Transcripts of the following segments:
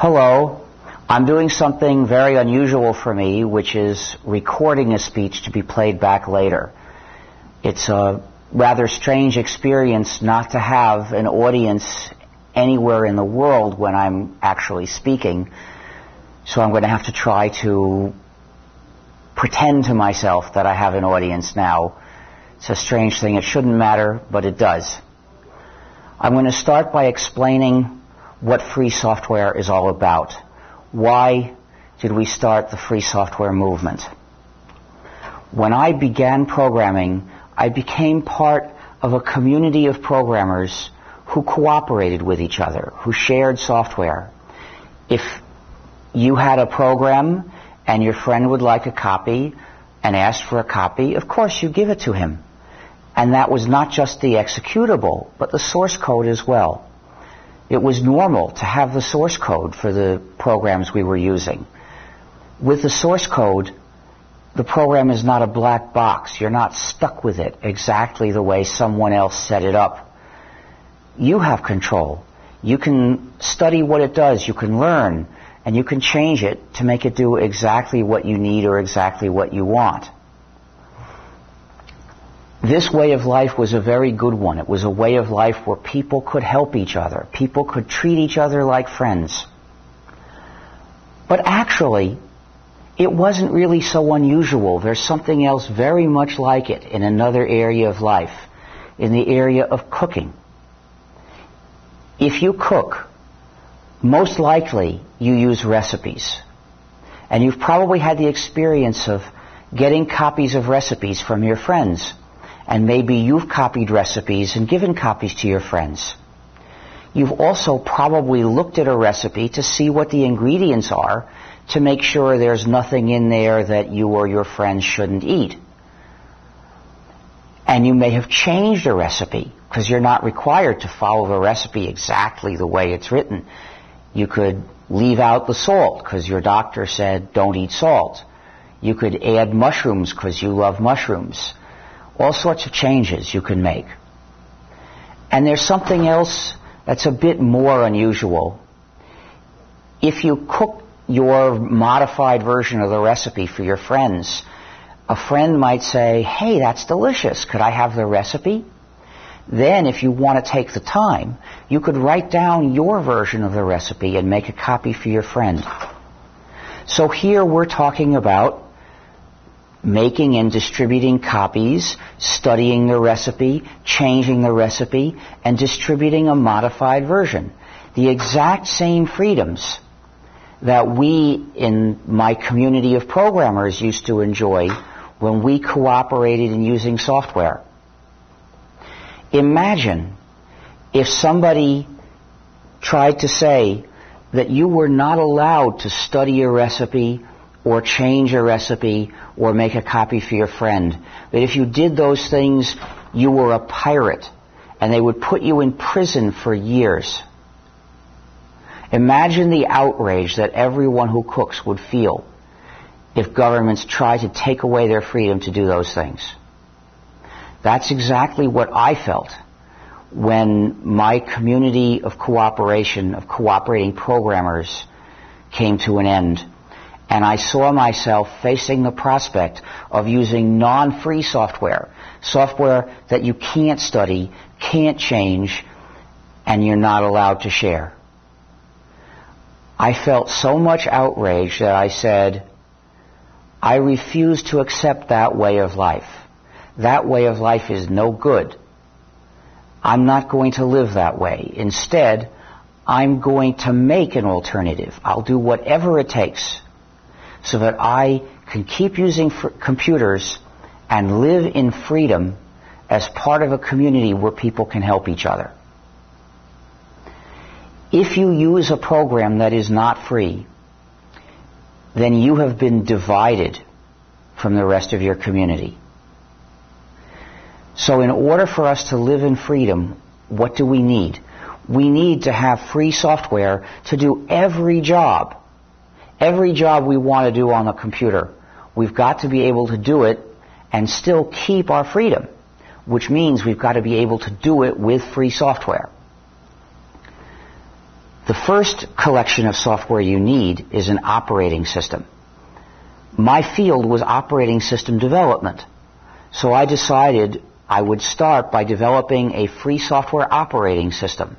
Hello, I'm doing something very unusual for me, which is recording a speech to be played back later. It's a rather strange experience not to have an audience anywhere in the world when I'm actually speaking, so I'm going to have to try to pretend to myself that I have an audience now. It's a strange thing. It shouldn't matter, but it does. I'm going to start by explaining what free software is all about. Why did we start the free software movement? When I began programming, I became part of a community of programmers who cooperated with each other, who shared software. If you had a program and your friend would like a copy and asked for a copy, of course you give it to him. And that was not just the executable, but the source code as well. It was normal to have the source code for the programs we were using. With the source code, the program is not a black box. You're not stuck with it exactly the way someone else set it up. You have control. You can study what it does. You can learn, and you can change it to make it do exactly what you need or exactly what you want. This way of life was a very good one. It was a way of life where people could help each other. People could treat each other like friends. But actually, it wasn't really so unusual. There's something else very much like it in another area of life, in the area of cooking. If you cook, most likely you use recipes. And you've probably had the experience of getting copies of recipes from your friends. And maybe you've copied recipes and given copies to your friends. You've also probably looked at a recipe to see what the ingredients are to make sure there's nothing in there that you or your friends shouldn't eat. And you may have changed a recipe because you're not required to follow the recipe exactly the way it's written. You could leave out the salt because your doctor said don't eat salt. You could add mushrooms because you love mushrooms. All sorts of changes you can make. And there's something else that's a bit more unusual. If you cook your modified version of the recipe for your friends, a friend might say, "Hey, that's delicious. Could I have the recipe?" Then, if you want to take the time, you could write down your version of the recipe and make a copy for your friend. So here we're talking about making and distributing copies, studying the recipe, changing the recipe, and distributing a modified version. The exact same freedoms that we in my community of programmers used to enjoy when we cooperated in using software. Imagine if somebody tried to say that you were not allowed to study a recipe or change a recipe, or make a copy for your friend. That if you did those things, you were a pirate, and they would put you in prison for years. Imagine the outrage that everyone who cooks would feel if governments tried to take away their freedom to do those things. That's exactly what I felt when my community of cooperation, of cooperating programmers, came to an end. And I saw myself facing the prospect of using non-free software, software that you can't study, can't change, and you're not allowed to share. I felt so much outrage that I said, I refuse to accept that way of life. That way of life is no good. I'm not going to live that way. Instead, I'm going to make an alternative. I'll do whatever it takes so that I can keep using computers and live in freedom as part of a community where people can help each other. If you use a program that is not free, then you have been divided from the rest of your community. So in order for us to live in freedom, what do we need? We need to have free software to do every job. Every job we want to do on the computer, we've got to be able to do it and still keep our freedom, which means we've got to be able to do it with free software. The first collection of software you need is an operating system. My field was operating system development, so I decided I would start by developing a free software operating system.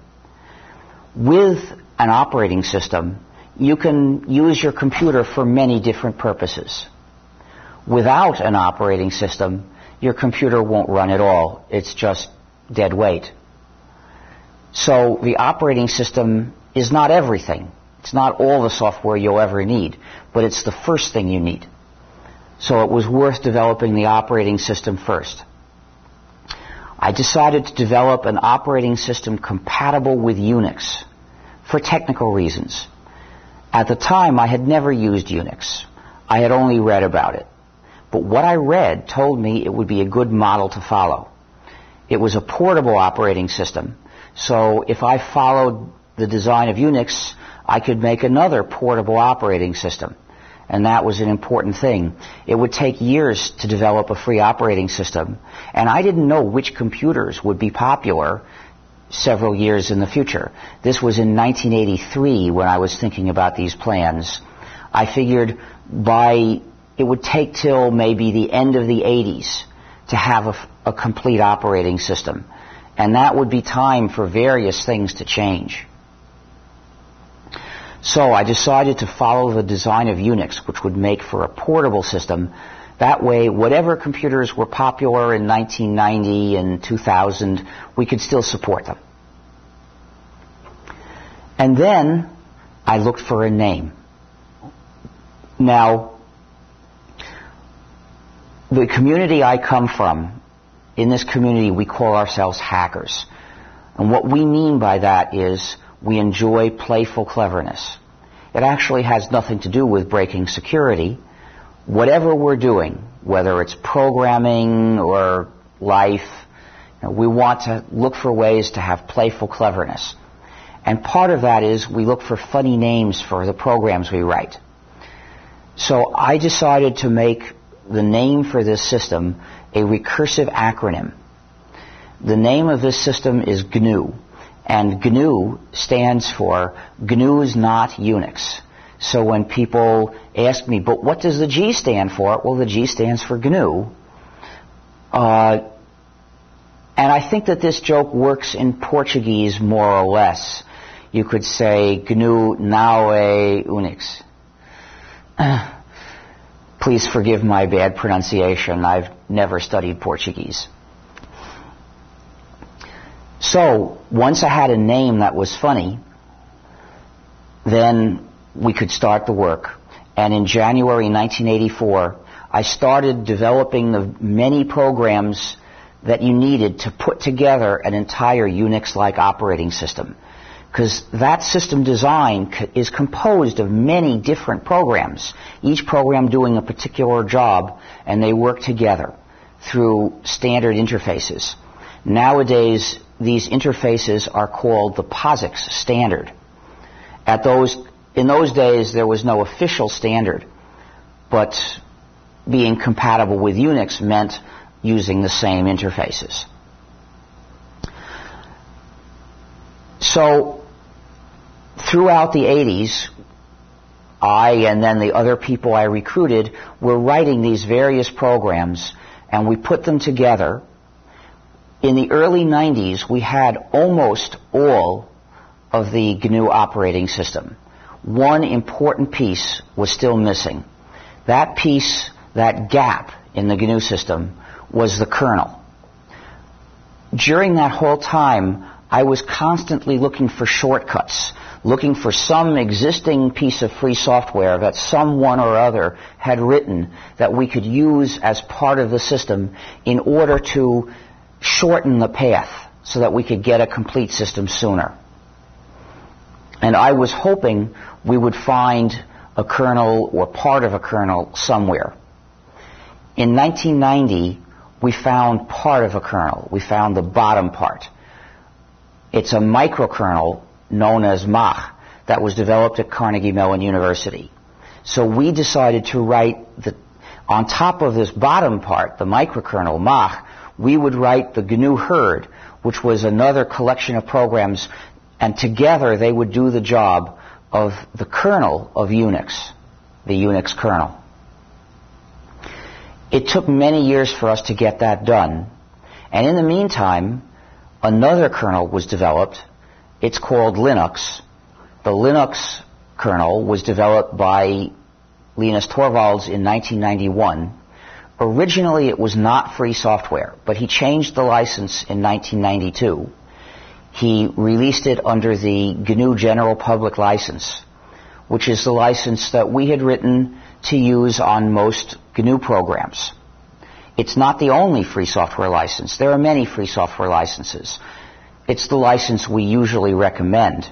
With an operating system, you can use your computer for many different purposes. Without an operating system, your computer won't run at all. It's just dead weight. So the operating system is not everything. It's not all the software you'll ever need, but it's the first thing you need. So it was worth developing the operating system first. I decided to develop an operating system compatible with UNIX for technical reasons. At the time, I had never used UNIX. I had only read about it. But what I read told me it would be a good model to follow. It was a portable operating system, so if I followed the design of UNIX, I could make another portable operating system. And that was an important thing. It would take years to develop a free operating system, and I didn't know which computers would be popular several years in the future. This was in 1983 when I was thinking about these plans. I figured it would take till maybe the end of the 80s to have a complete operating system, and that would be time for various things to change. So I decided to follow the design of UNIX, which would make for a portable system. That way, whatever computers were popular in 1990 and 2000, we could still support them. And then I looked for a name. Now, the community I come from, in this community we call ourselves hackers. And what we mean by that is we enjoy playful cleverness. It actually has nothing to do with breaking security. Whatever we're doing, whether it's programming or life, we want to look for ways to have playful cleverness. And part of that is we look for funny names for the programs we write. So I decided to make the name for this system a recursive acronym. The name of this system is GNU. And GNU stands for GNU's Not Unix. So when people ask me, but what does the G stand for? Well, the G stands for GNU. And I think that this joke works in Portuguese more or less. You could say GNU não é Unix. Please forgive my bad pronunciation. I've never studied Portuguese. So, once I had a name that was funny, then we could start the work. And in January 1984, I started developing the many programs that you needed to put together an entire Unix-like operating system. Because that system design is composed of many different programs, each program doing a particular job, and they work together through standard interfaces. Nowadays, these interfaces are called the POSIX standard. In those days, there was no official standard, but being compatible with Unix meant using the same interfaces. So, throughout the 80s, I and then the other people I recruited were writing these various programs, and we put them together. In the early 90s, we had almost all of the GNU operating system. One important piece was still missing. That piece, that gap in the GNU system, was the kernel. During that whole time, I was constantly looking for shortcuts, looking for some existing piece of free software that someone or other had written that we could use as part of the system in order to shorten the path so that we could get a complete system sooner. And I was hoping we would find a kernel or part of a kernel somewhere. In 1990, we found part of a kernel. We found the bottom part. It's a microkernel known as Mach that was developed at Carnegie Mellon University. So we decided to write on top of this bottom part, the microkernel Mach, we would write the GNU Hurd, which was another collection of programs And together they would do the job of the kernel of Unix, the Unix kernel. It took many years for us to get that done. And in the meantime, another kernel was developed. It's called Linux. The Linux kernel was developed by Linus Torvalds in 1991. Originally, it was not free software, but he changed the license in 1992. He released it under the GNU General Public License, which is the license that we had written to use on most GNU programs. It's not the only free software license. There are many free software licenses. It's the license we usually recommend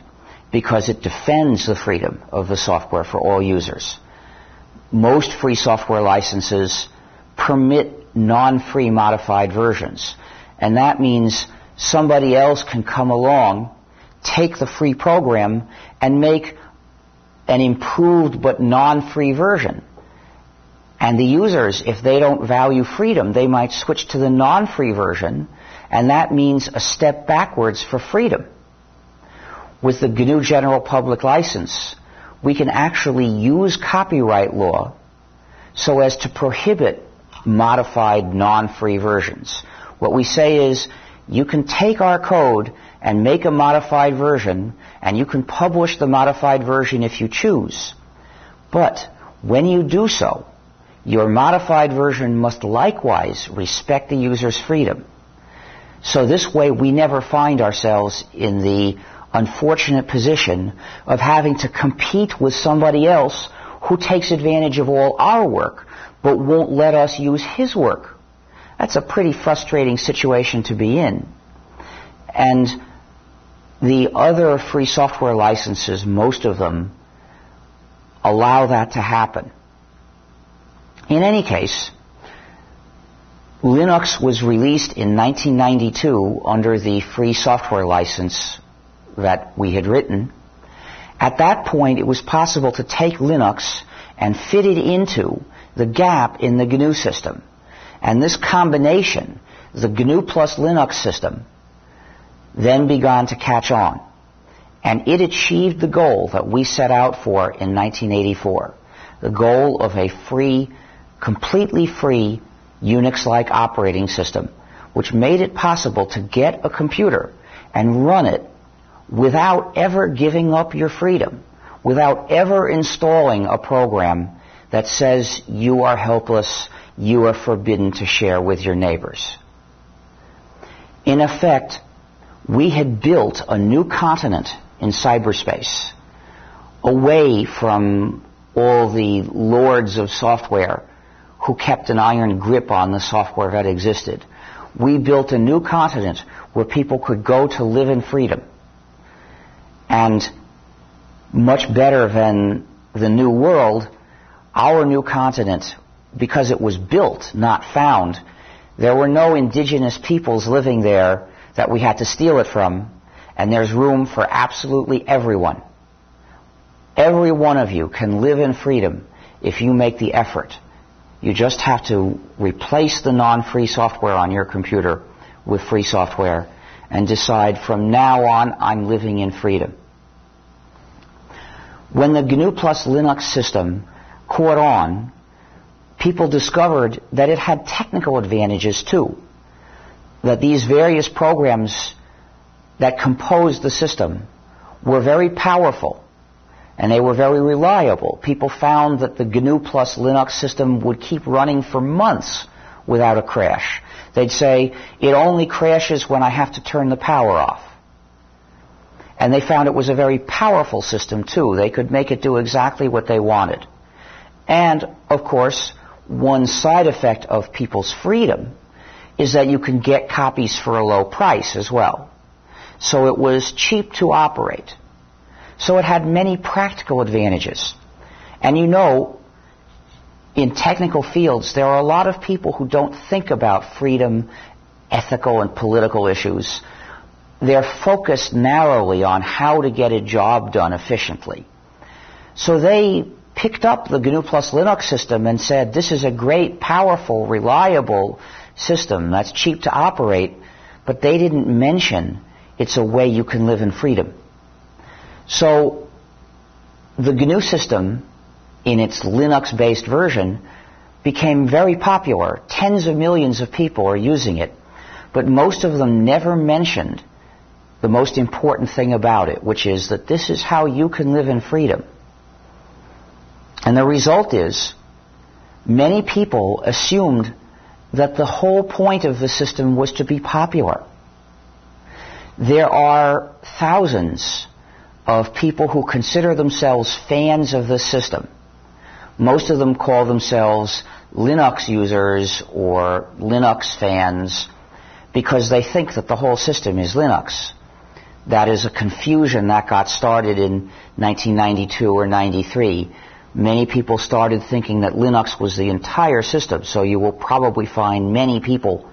because it defends the freedom of the software for all users. Most free software licenses permit non-free modified versions, and that means somebody else can come along, take the free program, and make an improved but non-free version. And the users, if they don't value freedom, they might switch to the non-free version, and that means a step backwards for freedom. With the GNU General Public License, we can actually use copyright law so as to prohibit modified non-free versions. What we say is, you can take our code and make a modified version, and you can publish the modified version if you choose. But when you do so, your modified version must likewise respect the user's freedom. So this way we never find ourselves in the unfortunate position of having to compete with somebody else who takes advantage of all our work but won't let us use his work. That's a pretty frustrating situation to be in. And the other free software licenses, most of them, allow that to happen. In any case, Linux was released in 1992 under the free software license that we had written. At that point, it was possible to take Linux and fit it into the gap in the GNU system. And this combination, the GNU plus Linux system, then began to catch on. And it achieved the goal that we set out for in 1984, the goal of a free, completely free Unix-like operating system, which made it possible to get a computer and run it without ever giving up your freedom, without ever installing a program that says you are helpless, you are forbidden to share with your neighbors. In effect, we had built a new continent in cyberspace, away from all the lords of software who kept an iron grip on the software that existed. We built a new continent where people could go to live in freedom. And much better than the New World, our new continent, because it was built, not found, there were no indigenous peoples living there that we had to steal it from, and there's room for absolutely everyone. Every one of you can live in freedom if you make the effort. You just have to replace the non-free software on your computer with free software and decide from now on I'm living in freedom. When the GNU plus Linux system caught on, people discovered that it had technical advantages too, that these various programs that composed the system were very powerful and they were very reliable. People found that the GNU plus Linux system would keep running for months without a crash. They'd say, it only crashes when I have to turn the power off. And they found it was a very powerful system too. They could make it do exactly what they wanted. And, of course, one side effect of people's freedom is that you can get copies for a low price as well. So it was cheap to operate. So it had many practical advantages. And you know, in technical fields, there are a lot of people who don't think about freedom, ethical and political issues. They're focused narrowly on how to get a job done efficiently. So they picked up the GNU plus Linux system and said, this is a great, powerful, reliable system that's cheap to operate, but they didn't mention it's a way you can live in freedom. So the GNU system, in its Linux-based version, became very popular. Tens of millions of people are using it, but most of them never mentioned the most important thing about it, which is that this is how you can live in freedom. And the result is, many people assumed that the whole point of the system was to be popular. There are thousands of people who consider themselves fans of the system. Most of them call themselves Linux users or Linux fans because they think that the whole system is Linux. That is a confusion that got started in 1992 or 93. Many people started thinking that Linux was the entire system, so you will probably find many people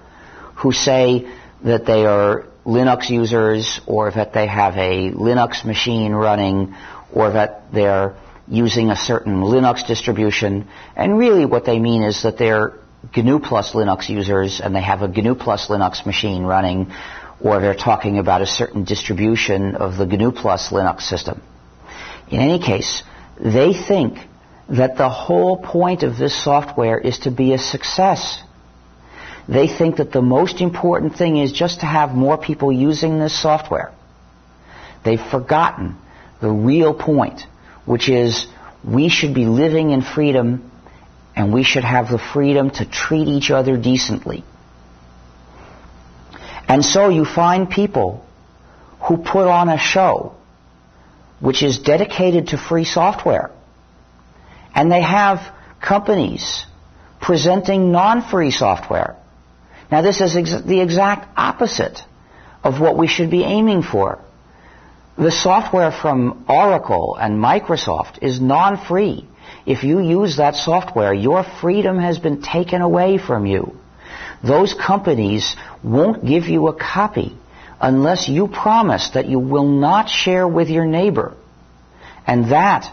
who say that they are Linux users, or that they have a Linux machine running, or that they're using a certain Linux distribution, and really what they mean is that they're GNU plus Linux users and they have a GNU plus Linux machine running, or they're talking about a certain distribution of the GNU plus Linux system. In any case, they think that the whole point of this software is to be a success. They think that the most important thing is just to have more people using this software. They've forgotten the real point, which is we should be living in freedom and we should have the freedom to treat each other decently. And so you find people who put on a show which is dedicated to free software. And they have companies presenting non-free software. Now this is the exact opposite of what we should be aiming for. The software from Oracle and Microsoft is non-free. If you use that software, your freedom has been taken away from you. Those companies won't give you a copy unless you promise that you will not share with your neighbor. And that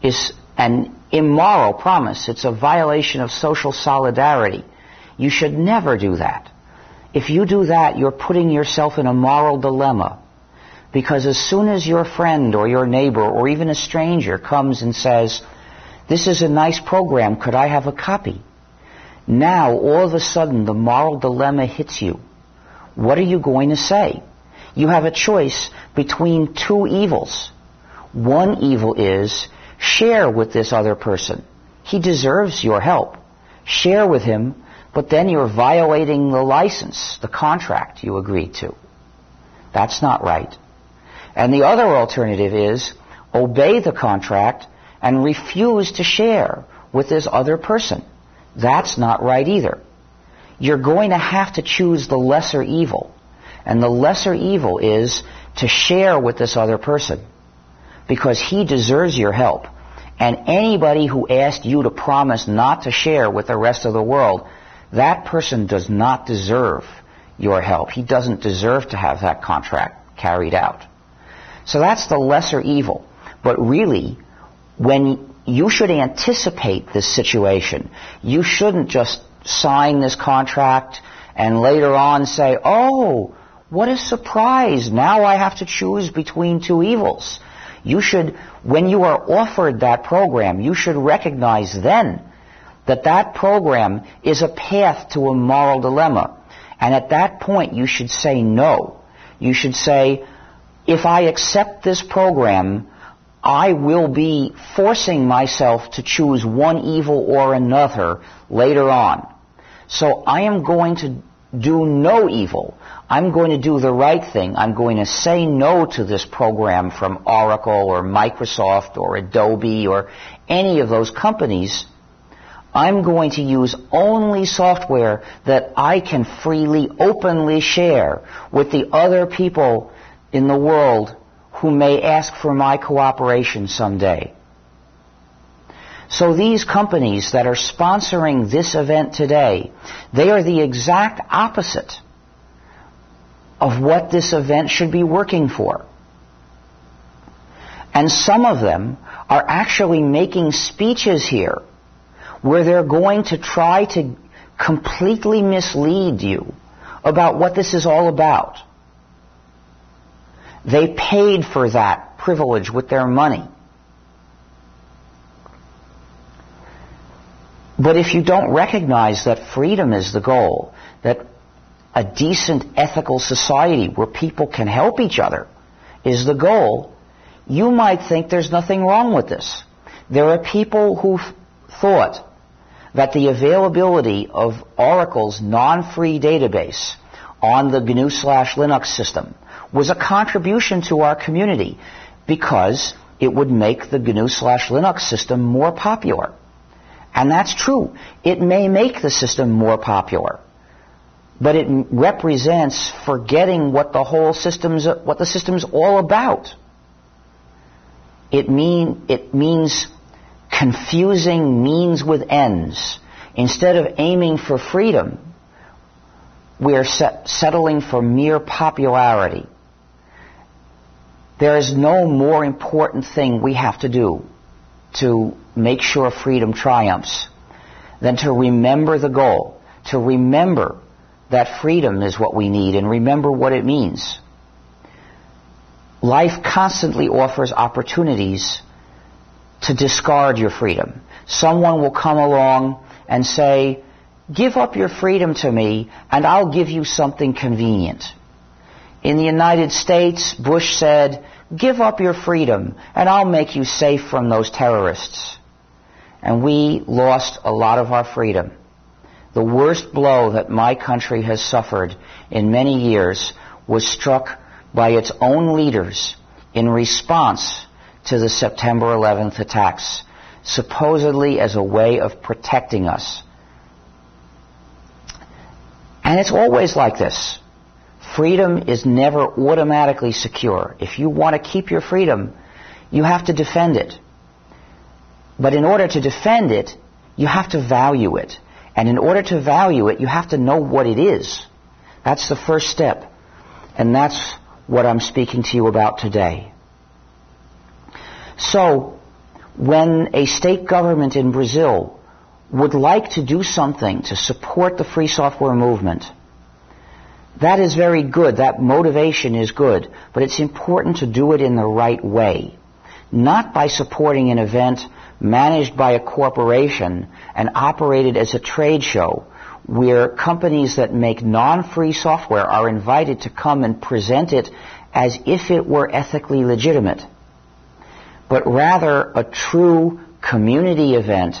is an immoral promise. It's a violation of social solidarity. You should never do that. If you do that, you're putting yourself in a moral dilemma. Because as soon as your friend or your neighbor or even a stranger comes and says, "This is a nice program, could I have a copy?" Now, all of a sudden, the moral dilemma hits you. What are you going to say? You have a choice between two evils. One evil is, share with this other person. He deserves your help. Share with him, but then you're violating the license, the contract you agreed to. That's not right. And the other alternative is, obey the contract and refuse to share with this other person. That's not right either. You're going to have to choose the lesser evil. And the lesser evil is to share with this other person, because he deserves your help. And anybody who asked you to promise not to share with the rest of the world, that person does not deserve your help. He doesn't deserve to have that contract carried out. So that's the lesser evil. But really, when you should anticipate this situation, you shouldn't just sign this contract and later on say, "Oh, what a surprise, now I have to choose between two evils." You should, when you are offered that program, you should recognize then that that program is a path to a moral dilemma. And at that point, you should say no. You should say, if I accept this program, I will be forcing myself to choose one evil or another later on. So I am going to do no evil. I'm going to do the right thing. I'm going to say no to this program from Oracle or Microsoft or Adobe or any of those companies. I'm going to use only software that I can freely, openly share with the other people in the world who may ask for my cooperation someday. So these companies that are sponsoring this event today, they are the exact opposite of what this event should be working for. And some of them are actually making speeches here where they're going to try to completely mislead you about what this is all about. They paid for that privilege with their money. But if you don't recognize that freedom is the goal, that a decent ethical society where people can help each other is the goal, you might think there's nothing wrong with this. There are people who thought that the availability of Oracle's non-free database on the GNU/Linux system was a contribution to our community because it would make the GNU/Linux system more popular. And that's true. It may make the system more popular, but it represents forgetting what the system's all about. It means confusing means with ends. Instead of aiming for freedom, we are settling for mere popularity. There is no more important thing we have to do to make sure freedom triumphs than to remember the goal, to remember that freedom is what we need, and remember what it means. Life constantly offers opportunities to discard your freedom. Someone will come along and say, give up your freedom to me and I'll give you something convenient. In the United States, Bush said, give up your freedom and I'll make you safe from those terrorists. And we lost a lot of our freedom. The worst blow that my country has suffered in many years was struck by its own leaders in response to the September 11th attacks, supposedly as a way of protecting us. And it's always like this. Freedom is never automatically secure. If you want to keep your freedom, you have to defend it. But in order to defend it, you have to value it. And in order to value it, you have to know what it is. That's the first step. And that's what I'm speaking to you about today. So, when a state government in Brazil would like to do something to support the free software movement, that is very good. That motivation is good. But it's important to do it in the right way. Not by supporting an event managed by a corporation and operated as a trade show where companies that make non-free software are invited to come and present it as if it were ethically legitimate, but rather a true community event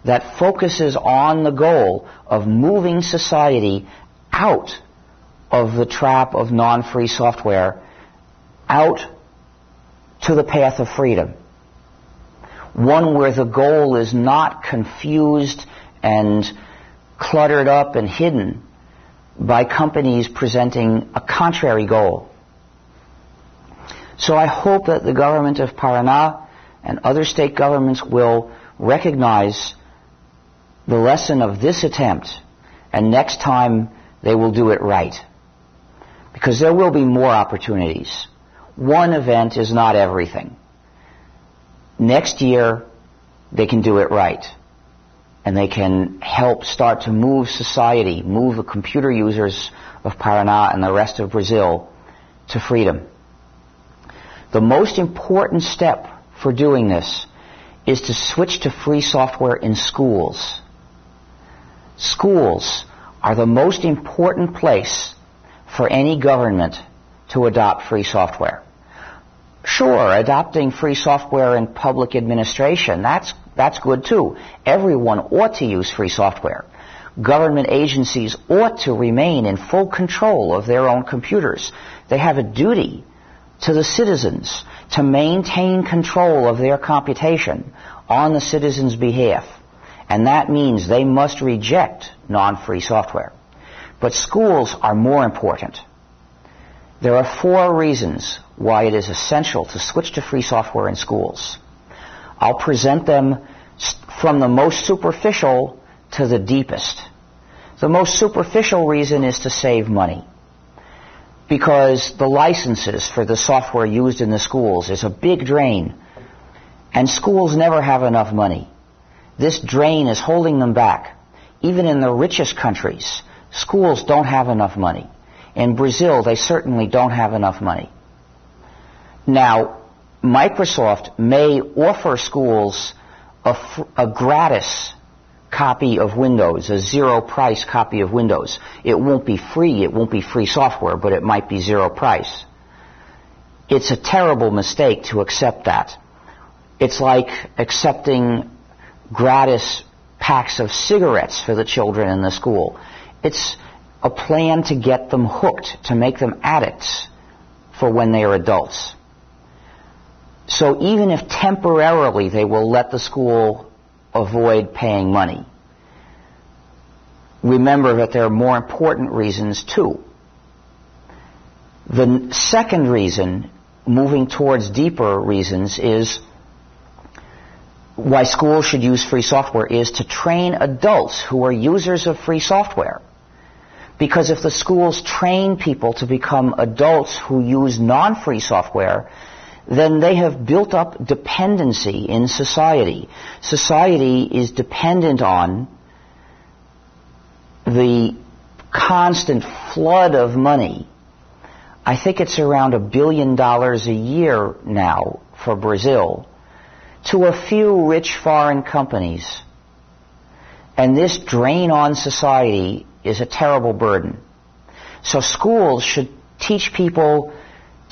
that focuses on the goal of moving society out of the trap of non-free software, out to the path of freedom. One where the goal is not confused and cluttered up and hidden by companies presenting a contrary goal. So I hope that the government of Paraná and other state governments will recognize the lesson of this attempt, and next time they will do it right. Because there will be more opportunities. One event is not everything. Next year, they can do it right. And they can help start to move society, move the computer users of Paraná and the rest of Brazil to freedom. The most important step for doing this is to switch to free software in schools. Schools are the most important place for any government to adopt free software. Sure, adopting free software in public administration, that's good too. Everyone ought to use free software. Government agencies ought to remain in full control of their own computers. They have a duty to the citizens to maintain control of their computation on the citizens' behalf. And that means they must reject non-free software. But schools are more important. There are 4 reasons why it is essential to switch to free software in schools. I'll present them from the most superficial to the deepest. The most superficial reason is to save money, because the licenses for the software used in the schools is a big drain, and schools never have enough money. This drain is holding them back. Even in the richest countries, schools don't have enough money. In Brazil, they certainly don't have enough money. Now, Microsoft may offer schools a gratis copy of Windows, a zero price copy of Windows. It won't be free software, but it might be zero price. It's a terrible mistake to accept that. It's like accepting gratis packs of cigarettes for the children in the school. It's a plan to get them hooked, to make them addicts for when they are adults. So even if temporarily they will let the school avoid paying money, remember that there are more important reasons too. The second reason, moving towards deeper reasons, is why schools should use free software is to train adults who are users of free software. Because if the schools train people to become adults who use non-free software, then they have built up dependency in society. Society is dependent on the constant flood of money. I think it's around $1 billion a year now for Brazil, to a few rich foreign companies. And this drain on society is a terrible burden. So schools should teach people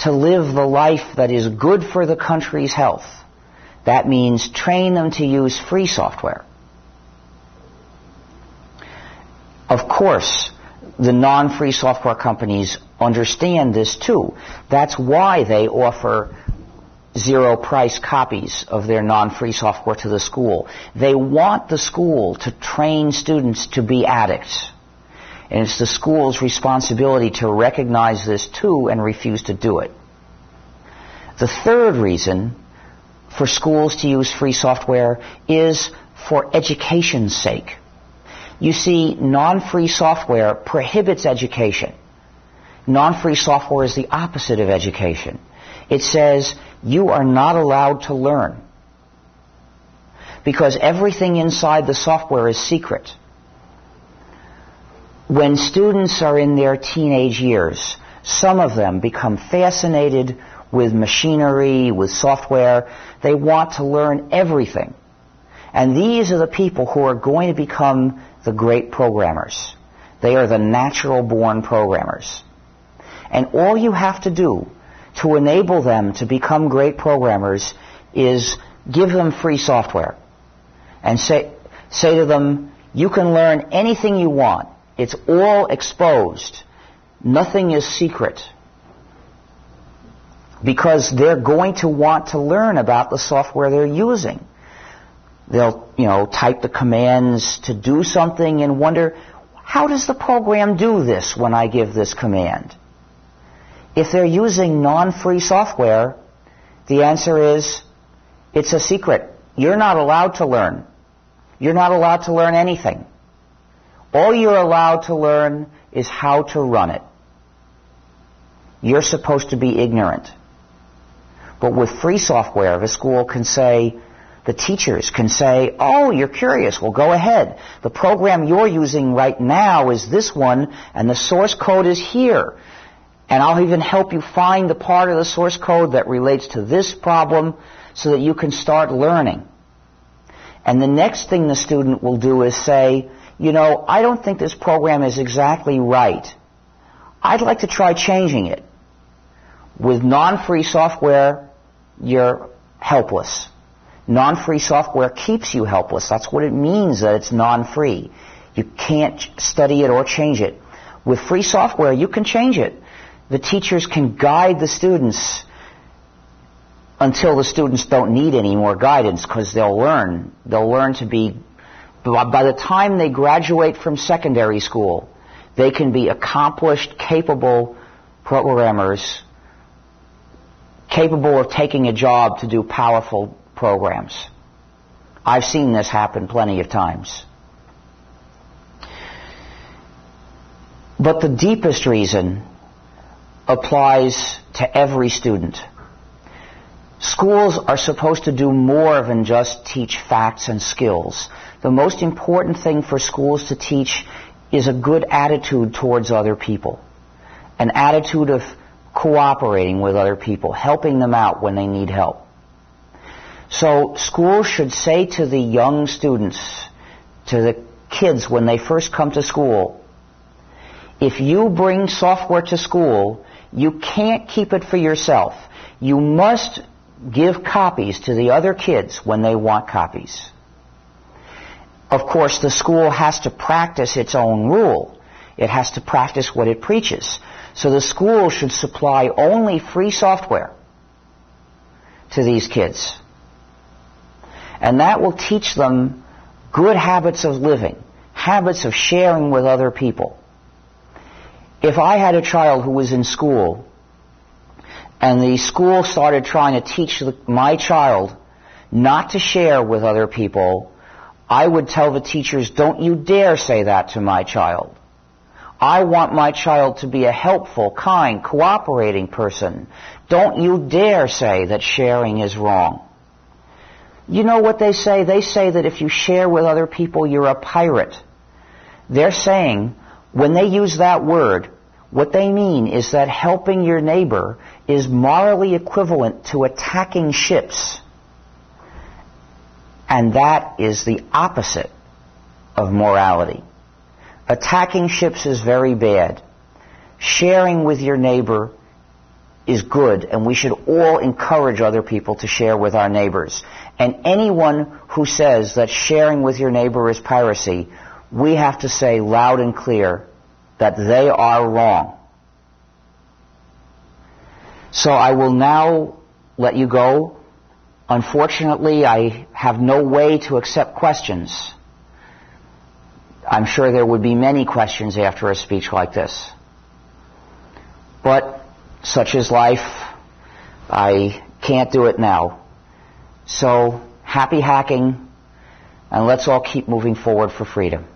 to live the life that is good for the country's health. That means train them to use free software. Of course, the non-free software companies understand this too. That's why they offer zero price copies of their non-free software to the school. They want the school to train students to be addicts. And it's the school's responsibility to recognize this too and refuse to do it. The third reason for schools to use free software is for education's sake. You see, non-free software prohibits education. Non-free software is the opposite of education. It says you are not allowed to learn because everything inside the software is secret. When students are in their teenage years, some of them become fascinated with machinery, with software. They want to learn everything. And these are the people who are going to become the great programmers. They are the natural-born programmers. And all you have to do to enable them to become great programmers is give them free software and say to them, you can learn anything you want. It's all exposed. Nothing is secret. Because they're going to want to learn about the software they're using. They'll, type the commands to do something and wonder, how does the program do this when I give this command? If they're using non-free software, the answer is, it's a secret. You're not allowed to learn. You're not allowed to learn anything. All you're allowed to learn is how to run it. You're supposed to be ignorant. But with free software, the school can say, the teachers can say, oh, you're curious, well, go ahead. The program you're using right now is this one, and the source code is here. And I'll even help you find the part of the source code that relates to this problem so that you can start learning. And the next thing the student will do is say, I don't think this program is exactly right. I'd like to try changing it. With non-free software, you're helpless. Non-free software keeps you helpless. That's what it means that it's non-free. You can't study it or change it. With free software, you can change it. The teachers can guide the students until the students don't need any more guidance because they'll learn. They'll learn to be, by the time they graduate from secondary school, they can be accomplished, capable programmers, capable of taking a job to do powerful programs. I've seen this happen plenty of times. But the deepest reason applies to every student. Schools are supposed to do more than just teach facts and skills. The most important thing for schools to teach is a good attitude towards other people. An attitude of cooperating with other people, helping them out when they need help. So schools should say to the young students, to the kids when they first come to school, if you bring software to school, you can't keep it for yourself. You must give copies to the other kids when they want copies. Of course, the school has to practice its own rule. It has to practice what it preaches. So the school should supply only free software to these kids. And that will teach them good habits of living, habits of sharing with other people. If I had a child who was in school and the school started trying to teach my child not to share with other people, I would tell the teachers, don't you dare say that to my child. I want my child to be a helpful, kind, cooperating person. Don't you dare say that sharing is wrong. You know what they say? They say that if you share with other people, you're a pirate. They're saying, when they use that word, what they mean is that helping your neighbor is morally equivalent to attacking ships. And that is the opposite of morality. Attacking ships is very bad. Sharing with your neighbor is good, and we should all encourage other people to share with our neighbors. And anyone who says that sharing with your neighbor is piracy, we have to say loud and clear that they are wrong. So I will now let you go. Unfortunately, I have no way to accept questions. I'm sure there would be many questions after a speech like this. But such is life. I can't do it now. So happy hacking, and let's all keep moving forward for freedom.